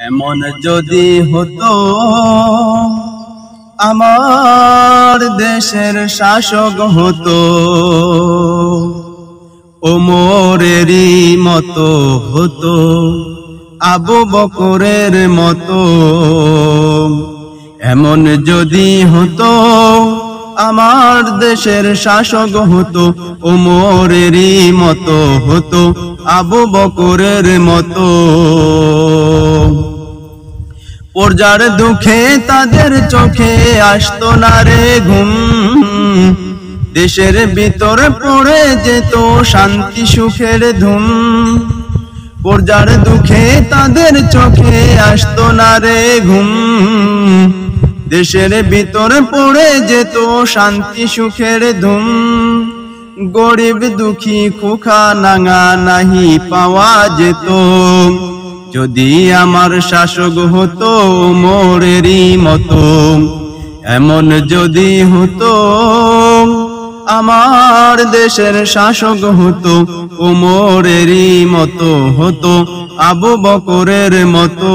এমন যদি হতো আমার দেশের শাসক হতো, ওমরেরই মতো হতো, আবু বকরের মতো। এমন যদি হতো আমার দেশের শাসক হতো, ওমরেরই মতো হতো, আবু বকরের মতো। প্রজার দুঃখে তাদের চোখে আসতো না রে ঘুম, দেশের ভিতর পড়ে যেত শান্তি সুখের ধুম। প্রজার দুঃখে তাদের চোখে আসতো না রে ঘুম, দেশের ভিতর পড়ে যেত শান্তি সুখের ধুম। গরিব দুঃখী খোকা নাঙা নাহি পাওয়া যেত, যদি আমার শাসক হতো ওমরেরই মতো। এমন যদি হতো আমার দেশের শাসক হতো, ওমরেরই মতো হতো, আবু বকরের মতো।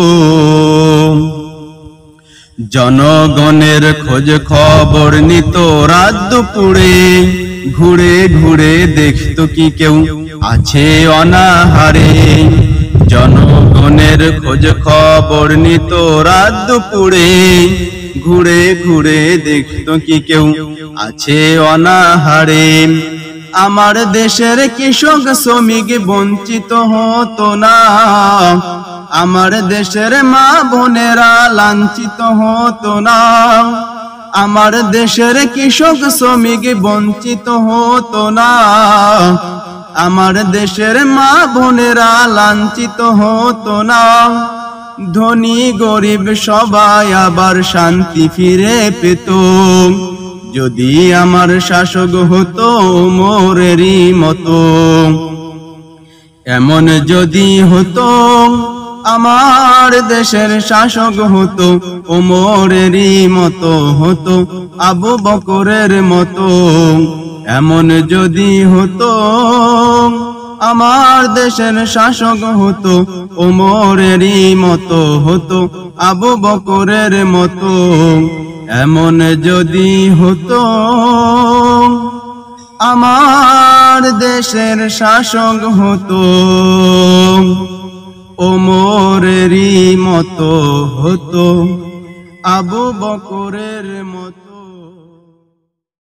জনগণের খোঁজ খবর নিত রাত দুপুরে, ঘুরে ঘুরে দেখতো কি কেউ আছে অনাহারে। জনগণের খোঁজ খবর নিত রাত দুপুরে, ঘুরে ঘুরে দেখতো কি কেউ আছে অনাহারে। আমার দেশের কৃষক শ্রমিক বঞ্চিত হতো না, আমার দেশের মা বোনেরা লাঞ্ছিত হতো না। আমার দেশের কৃষক শ্রমিক বঞ্চিত হতো না, আমার দেশের মা বোনেরা লাঞ্ছিত হতো না। ধনী গরিব সবাই আবার শান্তি ফিরে পেত, যদি আমার শাসক হতো ওমরেরই মতো। এমন যদি হতো আমার দেশের শাসক হতো, ওমরেরই মতো হতো, আবু বকরের মতো। এমন যদি হতো আমার দেশের শাসক হতো, ওমরেরই মতো হতো, আবু বকরের মতো। এমন যদি হতো আমার দেশের শাসক হতো, ওমরেরই মতো হতো, আবু বকরের মতো।